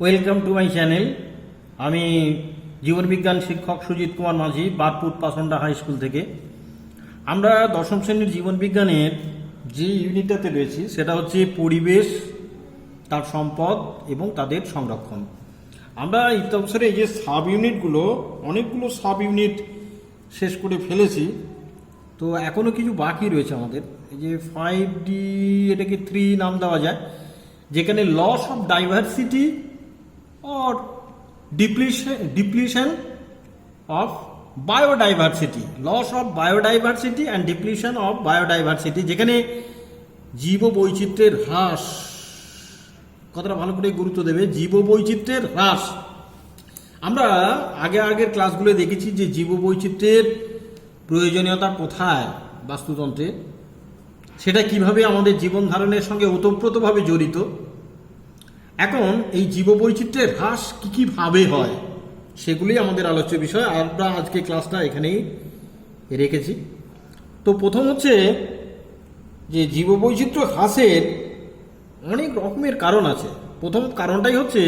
Welcome to my channel. আমি জীবনবিজ্ঞান শিক্ষক সুজিত কুমার মাঝি, বারপুর পাসন্ডা high school থেকে। আমরা দশম শ্রেণীর জীবনবিজ্ঞানের যে ইউনিটটাতে রয়েছি সেটা হচ্ছে পরিবেশ, তার সম্পদ এবং তাদের সংরক্ষণ। আমরা এই বছরে এই যে সাব ইউনিটগুলো, অনেকগুলো সাব ইউনিট শেষ করে ফেলেছি, তো এখনও কিছু বাকি রয়েছে আমাদের। এই যে 5D, এটাকে 3 নাম দেওয়া যায়, যেখানে loss of diversity or depletion of biodiversity, loss of biodiversity and depletion of biodiversity, যেখানে জীব বৈচিত্র্যের হ্রাস, কথাটা ভালো করে গুরুত্ব দেবে, জীব বৈচিত্র্যের হ্রাস। আমরা আগের ক্লাসগুলো দেখেছি যে জীব বৈচিত্র্যের প্রয়োজনীয়তা কোথায় বাস্তুতন্ত্রে, সেটা কিভাবে আমাদের জীবন ধারণের সঙ্গে ওতপ্রোতভাবে জড়িত। এখন এই জীববৈচিত্র্যের হ্রাস কীভাবে হয় সেগুলি আমাদের আলোচ্য বিষয়। আমরা আজকে ক্লাসটা এখানেই রেখেছি। তো প্রথম হচ্ছে যে জীববৈচিত্র্য হ্রাসের অনেক রকমের কারণ আছে। প্রথম কারণটাই হচ্ছে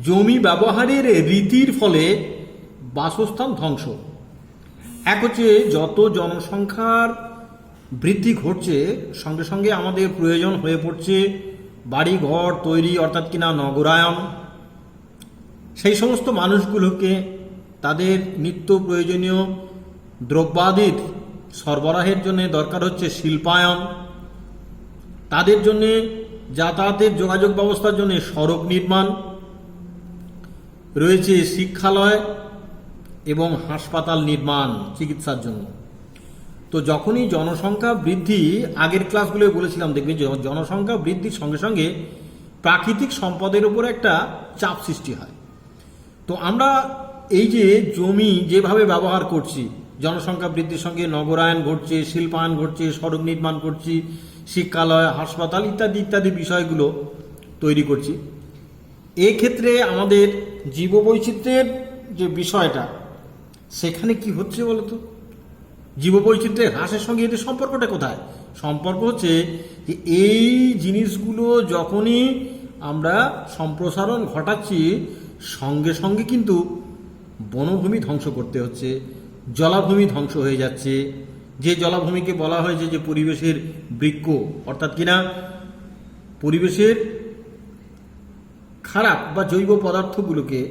জমি ব্যবহারের রীতির ফলে বাসস্থান ধ্বংস। এক হচ্ছে যত জনসংখ্যার বৃদ্ধি ঘটছে, সঙ্গে সঙ্গে আমাদের প্রয়োজন হয়ে পড়ছে বাড়ি ঘর তৈরি, অর্থাৎ কিনা নগরায়ন। সেই সমস্ত মানুষগুলোকে তাদের নিত্য প্রয়োজনীয় দ্রব্যাদির সরবরাহের জন্য দরকার হচ্ছে শিল্পায়ন। তাদের জন্য যাতায়াতের যোগাযোগ ব্যবস্থার জন্য সড়ক নির্মাণ, রয়েছে শিক্ষালয় এবং হাসপাতাল নির্মাণ চিকিৎসার জন্য। তো যখনই জনসংখ্যা বৃদ্ধি, আগের ক্লাসগুলো বলেছিলাম, দেখবেন জনসংখ্যা বৃদ্ধির সঙ্গে সঙ্গে প্রাকৃতিক সম্পদের উপর একটা চাপ সৃষ্টি হয়। তো আমরা এই যে জমি যেভাবে ব্যবহার করছি, জনসংখ্যা বৃদ্ধির সঙ্গে নগরায়ন ঘটছে, শিল্পায়ন ঘটছে, সড়ক নির্মাণ করছি, শিক্ষালয় হাসপাতাল ইত্যাদি ইত্যাদি বিষয়গুলো তৈরি করছি। এক্ষেত্রে আমাদের জীববৈচিত্র্যের যে বিষয়টা, সেখানে কি হচ্ছে বলতো? জীববৈচিত্র্যের হ্রাসের সঙ্গে এদের সম্পর্কটা কোথায়? সম্পর্ক হচ্ছে যে এই জিনিসগুলো যখনই আমরা সম্প্রসারণ ঘটাচ্ছি, সঙ্গে সঙ্গে কিন্তু বনভূমি ধ্বংস করতে হচ্ছে, জলাভূমি ধ্বংস হয়ে যাচ্ছে। যে জলাভূমিকে বলা হয়েছে যে পরিবেশের বৃক্ষ, অর্থাৎ কিনা পরিবেশের খারাপ বা জৈব পদার্থগুলোকে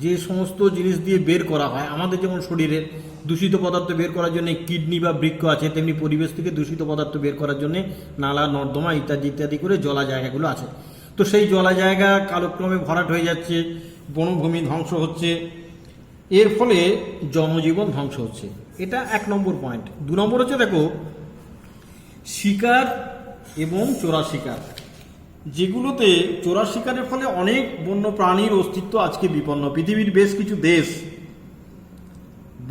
যে সমস্ত জিনিস দিয়ে বের করা হয়, আমাদের যেমন শরীরের দূষিত পদার্থ বের করার জন্য কিডনি বা বৃক্ক আছে, তেমনি পরিবেশ থেকে দূষিত পদার্থ বের করার জন্য নালা নর্দমা ইত্যাদি ইত্যাদি করে জলা জায়গাগুলো আছে। তো সেই জলা জায়গা কালক্রমে ভরাট হয়ে যাচ্ছে, বনভূমি ধ্বংস হচ্ছে, এর ফলে জনজীবন ধ্বংস হচ্ছে। এটা 1 নম্বর পয়েন্ট। 2 নম্বর হচ্ছে, দেখো, শিকার এবং চোরা শিকার, যেগুলোতে চোরা শিকারের ফলে অনেক বন্য প্রাণীর অস্তিত্ব আজকে বিপন্ন। পৃথিবীর বেশ কিছু দেশ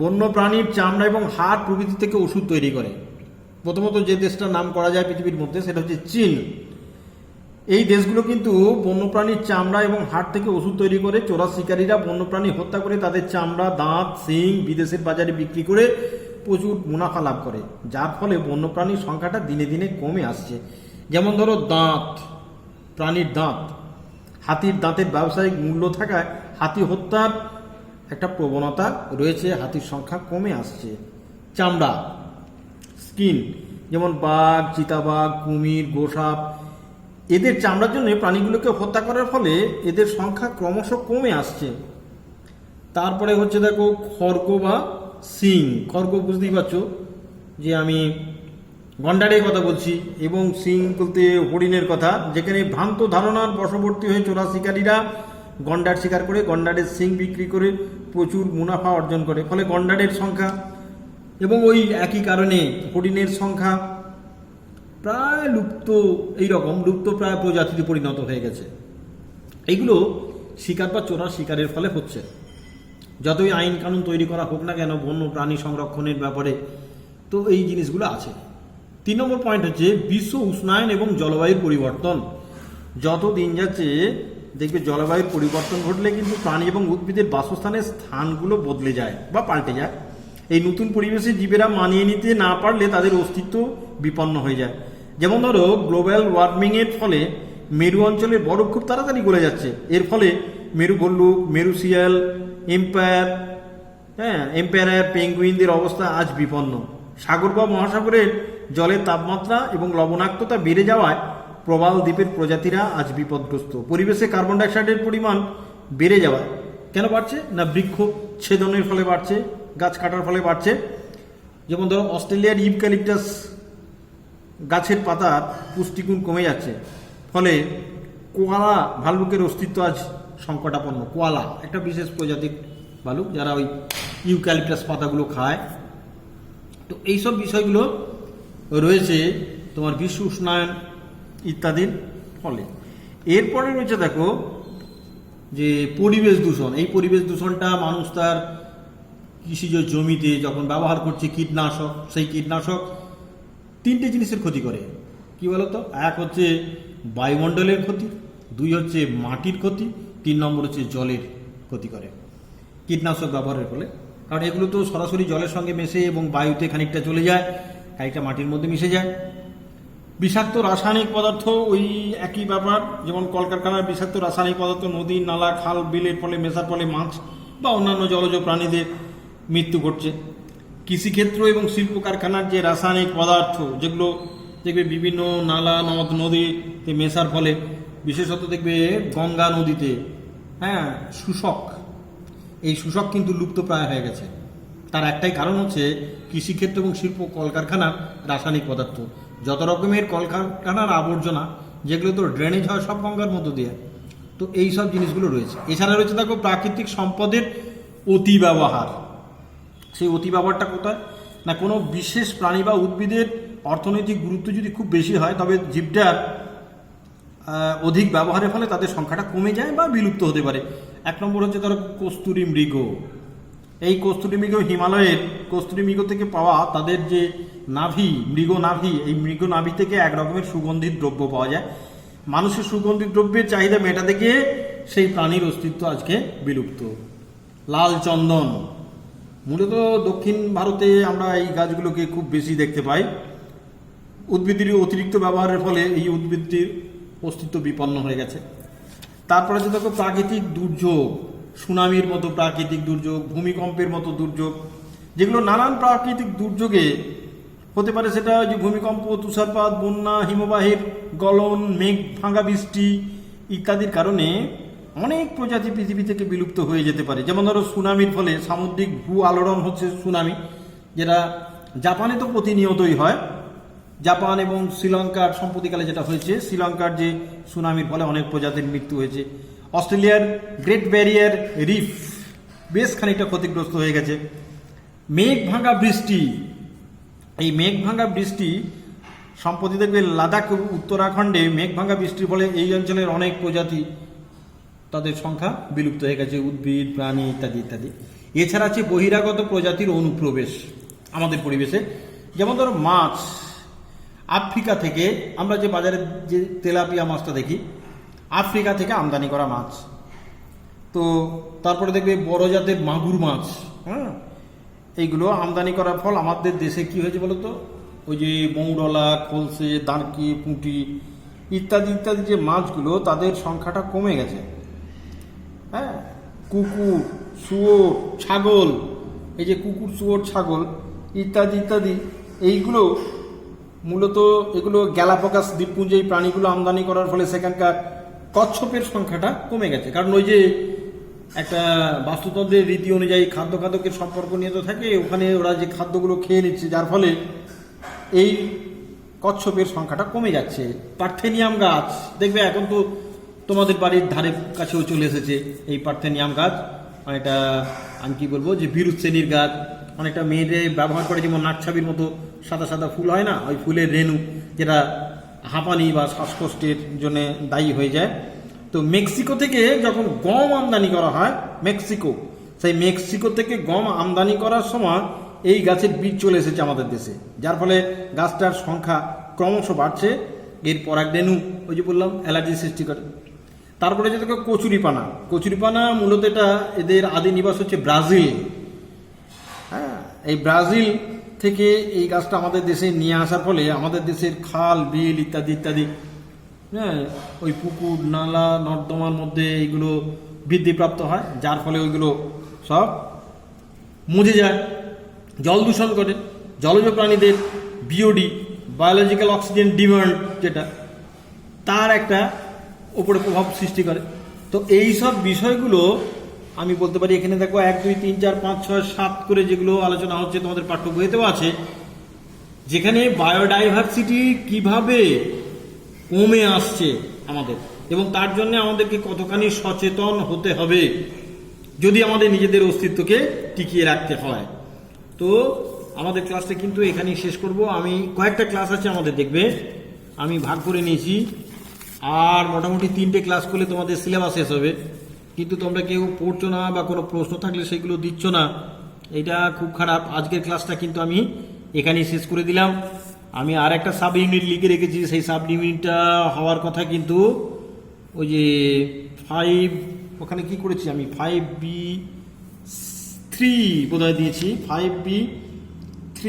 বন্য প্রাণীর চামড়া এবং হাড় প্রভৃতি থেকে ওষুধ তৈরি করে। প্রথমত যে দেশটার নাম করা যায় পৃথিবীর মধ্যে, সেটা হচ্ছে চীন। এই দেশগুলো কিন্তু বন্যপ্রাণীর চামড়া এবং হাড় থেকে ওষুধ তৈরি করে। চোরা শিকারীরা বন্যপ্রাণী হত্যা করে তাদের চামড়া, দাঁত, শিং বিদেশের বাজারে বিক্রি করে প্রচুর মুনাফা লাভ করে, যার ফলে বন্যপ্রাণীর সংখ্যাটা দিনে দিনে কমে আসছে। যেমন ধরো দাঁত, প্রাণীর দাঁত, হাতির দাঁতের ব্যবসায়িক মূল্য থাকায় হাতি হত্যার একটা প্রবণতা রয়েছে, হাতির সংখ্যা কমে আসছে। চামড়া, স্কিন, যেমন বাঘ, চিতাবাঘ, কুমির, গোসাপ, এদের চামড়ার জন্য প্রাণীগুলোকে হত্যা করার ফলে এদের সংখ্যা ক্রমশ কমে আসছে। তারপরে হচ্ছে, দেখো, খড়গ বা শিং। খড়গ বুঝতেই পারছো যে আমি গন্ডারের কথা বলছি, এবং শিং বলতে হরিণের কথা, যেখানে ভ্রান্ত ধারণার বশবর্তী হয়ে চোরা শিকারীরা গন্ডার শিকার করে গন্ডারের শিং বিক্রি করে প্রচুর মুনাফা অর্জন করে। ফলে গন্ডারের সংখ্যা এবং ওই একই কারণে হরিণের সংখ্যা প্রায় লুপ্ত, এইরকম লুপ্ত প্রায় প্রজাতিতে পরিণত হয়ে গেছে। এইগুলো শিকার বা চোরা শিকারের ফলে হচ্ছে। যতই আইন কানুন তৈরি করা হোক না কেন বন্য প্রাণী সংরক্ষণের ব্যাপারে, তো এই জিনিসগুলো আছে। 3 নম্বর পয়েন্ট হচ্ছে বিশ্ব উষ্ণায়ন এবং জলবায়ুর পরিবর্তন। যত দিন যাচ্ছে দেখবে জলবায়ুর পরিবর্তন ঘটলে কিন্তু প্রাণী এবং উদ্ভিদের বাসস্থানের স্থানগুলো বদলে যায় বা পাল্টে যায়। এই নতুন পরিবেশে জীবেরা মানিয়ে নিতে না পারলে তাদের অস্তিত্ব বিপন্ন হয়ে যায়। যেমন ধরো গ্লোবাল ওয়ার্মিংয়ের ফলে মেরু অঞ্চলের বরফ খুব তাড়াতাড়ি গলে যাচ্ছে। এর ফলে মেরু ভল্লুক, মেরু শিয়াল, এম্পায়ার, পেঙ্গুইনদের অবস্থা আজ বিপন্ন। সাগর বা মহাসাগরের জলের তাপমাত্রা এবং লবণাক্ততা বেড়ে যাওয়ায় প্রবাল দ্বীপের প্রজাতিরা আজ বিপদগ্রস্ত। পরিবেশে কার্বন ডাইঅক্সাইডের পরিমাণ বেড়ে যাওয়ায় কেন বাড়ছে না, বৃক্ষ ছেদনের ফলে বাড়ছে, গাছ কাটার ফলে বাড়ছে। যেমন ধরো অস্ট্রেলিয়ার ইউক্যালিপটাস গাছের পাতার পুষ্টিগুণ কমে যাচ্ছে, ফলে কোয়ালা ভাল্লুকের অস্তিত্ব আজ সংকটাপন্ন। কোয়ালা একটা বিশেষ প্রজাতির ভালুক যারা ওই ইউক্যালিপটাস পাতাগুলো খায়। তো এইসব বিষয়গুলো রয়েছে তোমার বিশ্ব উষ্ণায়ন ইত্যাদির ফলে। এরপরে রয়েছে দেখো যে পরিবেশ দূষণ। এই পরিবেশ দূষণটা মানুষ তার কৃষিজ জমিতে যখন ব্যবহার করছে কীটনাশক, সেই কীটনাশক তিনটে জিনিসের ক্ষতি করে। কি বলতো? এক হচ্ছে বায়ুমণ্ডলের ক্ষতি, দুই হচ্ছে মাটির ক্ষতি, 3 নম্বর হচ্ছে জলের ক্ষতি করে কীটনাশক ব্যবহারের ফলে। কারণ এগুলো তো সরাসরি জলের সঙ্গে মেশে এবং বায়ুতে খানিকটা চলে যায়, খানিকটা মাটির মধ্যে মিশে যায়। বিষাক্ত রাসায়নিক পদার্থ ওই একই ব্যাপার, যেমন কলকারখানার বিষাক্ত রাসায়নিক পদার্থ নদী, নালা, খাল, বিলের ফলে মেশার ফলে মাছ বা অন্যান্য জলজ প্রাণীদের মৃত্যু ঘটছে। কৃষিক্ষেত্র এবং শিল্প কারখানার যে রাসায়নিক পদার্থ যেগুলো দেখবে বিভিন্ন নালা, নদ, নদীতে মেশার ফলে, বিশেষত দেখবে গঙ্গা নদীতে শোষক, এই শোষক কিন্তু লুপ্তপ্রায় হয়ে গেছে। তার একটাই কারণ হচ্ছে কৃষিক্ষেত্র এবং শিল্প কলকারখানার রাসায়নিক পদার্থ। যত রকমের কলকারখানার আবর্জনা যেগুলো তো ড্রেনেজ হয় সব গঙ্গার মধ্য দিয়ে, তো এই সব জিনিসগুলো রয়েছে। এছাড়া রয়েছে দেখো প্রাকৃতিক সম্পদের অতি ব্যবহার। সেই অতি ব্যবহারটা কোথায় না, কোনো বিশেষ প্রাণী বা উদ্ভিদের অর্থনৈতিক গুরুত্ব যদি খুব বেশি হয় তবে জীবটার অধিক ব্যবহারের ফলে তাদের সংখ্যাটা কমে যায় বা বিলুপ্ত হতে পারে। 1 নম্বর হচ্ছে ধরো কস্তুরী মৃগ। এই কস্তুরী মৃগ হিমালয়ের কস্তুরী মৃগ থেকে পাওয়া তাদের যে নাভি, মৃগ নাভি, এই মৃগ নাভি থেকে এক রকমের সুগন্ধিত দ্রব্য পাওয়া যায়। মানুষের সুগন্ধিত দ্রব্যের চাহিদা মেটাতে গিয়ে সেই প্রাণীর অস্তিত্ব আজকে বিলুপ্ত। লাল চন্দন, মূলত দক্ষিণ ভারতে আমরা এই গাছগুলোকে খুব বেশি দেখতে পাই। উদ্ভিদের অতিরিক্ত ব্যবহারের ফলে এই উদ্ভিদটির অস্তিত্ব বিপন্ন হয়ে গেছে। তারপরে যে দেখো প্রাকৃতিক দুর্যোগ, সুনামির মতো প্রাকৃতিক দুর্যোগ, ভূমিকম্পের মতো দুর্যোগ, যেগুলো নানান প্রাকৃতিক দুর্যোগে হতে পারে। সেটা যে ভূমিকম্প, তুষারপাত, বন্যা, হিমবাহের গলন, মেঘ ভাঙা বৃষ্টি ইত্যাদির কারণে অনেক প্রজাতি পৃথিবী থেকে বিলুপ্ত হয়ে যেতে পারে। যেমন ধরো সুনামির ফলে সামুদ্রিক ভূ আলোড়ন হচ্ছে সুনামি, যেটা জাপানে তো প্রতিনিয়তই হয়। জাপান এবং শ্রীলঙ্কার সম্প্রতিকালে যেটা হয়েছে, শ্রীলঙ্কার যে সুনামির ফলে অনেক প্রজাতির মৃত্যু হয়েছে। অস্ট্রেলিয়ার গ্রেট ব্যারিয়ার রিফ বেশ খানিকটা ক্ষতিগ্রস্ত হয়ে গেছে। মেঘ ভাঙা বৃষ্টি, এই মেঘ ভাঙা বৃষ্টি সম্প্রতি দেখবে লাদাখ, উত্তরাখণ্ডে মেঘ ভাঙা বৃষ্টির ফলে এই অঞ্চলের অনেক প্রজাতি তাদের সংখ্যা বিলুপ্ত হয়ে গেছে, উদ্ভিদ, প্রাণী ইত্যাদি ইত্যাদি। এছাড়া আছে বহিরাগত প্রজাতির অনুপ্রবেশ আমাদের পরিবেশে। যেমন ধরো মাছ, আফ্রিকা থেকে আমরা যে বাজারে যে তেলাপিয়া মাছটা দেখি, আফ্রিকা থেকে আমদানি করা মাছ। তো তারপরে দেখবে বড় জাতের মাগুর মাছ, এইগুলো আমদানি করার ফল আমাদের দেশে কি হয়েছে বলতো, ওই যে মৌরলা, খলসে, দাঁড়কি, পুঁটি ইত্যাদি ইত্যাদি যে মাছগুলো, তাদের সংখ্যাটা কমে গেছে। কুকুর, শুয়োর, ছাগল, এই যে কুকুর, শুয়োর, ছাগল ইত্যাদি ইত্যাদি, এইগুলো মূলত এগুলো গ্যালাপাগোস দ্বীপপুঞ্জে এই প্রাণীগুলো আমদানি করার ফলে সেখানকার কচ্ছপের সংখ্যাটা কমে গেছে। কারণ ওই যে একটা বাস্তুতন্ত্রের রীতি অনুযায়ী খাদ্য খাদকের সম্পর্ক নিয়ে তো থাকে, ওখানে ওরা যে খাদ্যগুলো খেয়ে নিচ্ছে, যার ফলে এই কচ্ছপের সংখ্যাটা কমে যাচ্ছে। পার্থেনিয়াম গাছ দেখবে এখন তো তোমাদের বাড়ির ধারে কাছেও চলে এসেছে এই পার্থেনিয়াম গাছ। অনেকটা আমি কি বলবো যে বিরুৎ শ্রেণীর গাছ, অনেকটা মেয়েদের ব্যবহার করে, যেমন নাকছাবির মতো সাদা সাদা ফুল হয় না, ওই ফুলের রেণু, যেটা হাঁপানি বা শ্বাসকষ্টের জন্য দায়ী হয়ে যায়। তো মেক্সিকো থেকে যখন গম আমদানি করা হয়, সেই মেক্সিকো থেকে গম আমদানি করার সময় এই গাছের বীজ চলে এসেছে আমাদের দেশে, যার ফলে গাছটার সংখ্যা ক্রমশ বাড়ছে। এর পরাগরেণু ওই যে বললাম অ্যালার্জি সৃষ্টি করে। তারপরে যে দেখো কচুরিপানা, মূলত এটা এদের আদি নিবাস হচ্ছে ব্রাজিল। এই ব্রাজিল থেকে এই গাছটা আমাদের দেশে নিয়ে আসার ফলে আমাদের দেশের খাল, বিল ইত্যাদি ইত্যাদি হ্যাঁ, ওই পুকুর নালা নর্দমার মধ্যে এইগুলো বৃদ্ধিপ্রাপ্ত হয়, যার ফলে ওইগুলো সব মজে যায়, জল দূষণ করে, জলজ প্রাণীদের বিওডি বায়োলজিক্যাল অক্সিজেন ডিমান্ড যেটা, তার একটা ওপরে প্রভাব সৃষ্টি করে। তো এই সব বিষয়গুলো আমি বলতে পারি, এখানে দেখো 1 2 3 4 5 6 7 করে যেগুলো আলোচনা হচ্ছে তোমাদের পাঠ্য বইতেও আছে, যেখানে বায়োডাইভার্সিটি কিভাবে কমে আসছে আমাদের, এবং তার জন্য আমাদেরকে কতখানি সচেতন হতে হবে যদি আমাদের নিজেদের অস্তিত্বকে টিকিয়ে রাখতে হয়। তো আমাদের ক্লাসটা কিন্তু এখানেই শেষ করব। আমি কয়েকটা ক্লাস আছে আমাদের, দেখবে আমি ভাগ করে নিয়েছি, আর মোটামুটি 3টে ক্লাস করলে তোমাদের সিলেবাস শেষ হবে, কিন্তু তোমরা কেউ পড়ছো না বা কোনো প্রশ্ন থাকলে সেগুলো দিচ্ছ না, এটা খুব খারাপ। আজকের ক্লাসটা কিন্তু আমি এখানেই শেষ করে দিলাম। আমি আর একটা সাব ইউনিট লিখে রেখেছি, সেই সাব ইউনিটটা হওয়ার কথা কিন্তু ওই যে 5, ওখানে কি করেছি আমি 5B3 বোধহয় দিয়েছি, 5B3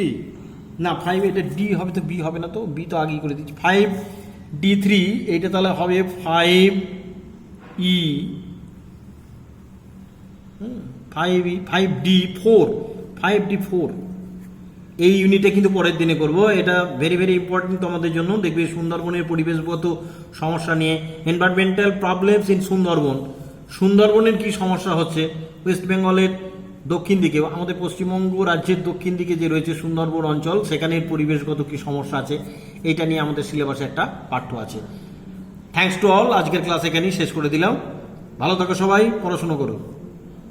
না 5, এটা ডি হবে তো বি হবে না, তো বি তো আগেই করে দিচ্ছি, 5D3, এইটা তাহলে হবে 5E 5D4 এই ইউনিটে কিন্তু পরের দিনে করব। এটা ভেরি ভেরি ইম্পর্টেন্ট তোমাদের জন্য। দেখবে সুন্দরবনের পরিবেশগত সমস্যা নিয়ে, এনভায়রনমেন্টাল প্রবলেমস ইন সুন্দরবন, সুন্দরবনের কি সমস্যা হচ্ছে, ওয়েস্ট বেঙ্গলের দক্ষিণ দিকে, আমাদের পশ্চিমবঙ্গ রাজ্যের দক্ষিণ দিকে যে রয়েছে সুন্দরবন অঞ্চল, সেখানের পরিবেশগত কি সমস্যা আছে, এইটা নিয়ে আমাদের সিলেবাসে একটা পাঠ্য আছে। থ্যাঙ্কস টু অল, আজকের ক্লাস এখানেই শেষ করে দিলাম। ভালো থাকো সবাই, পড়াশুনো করো।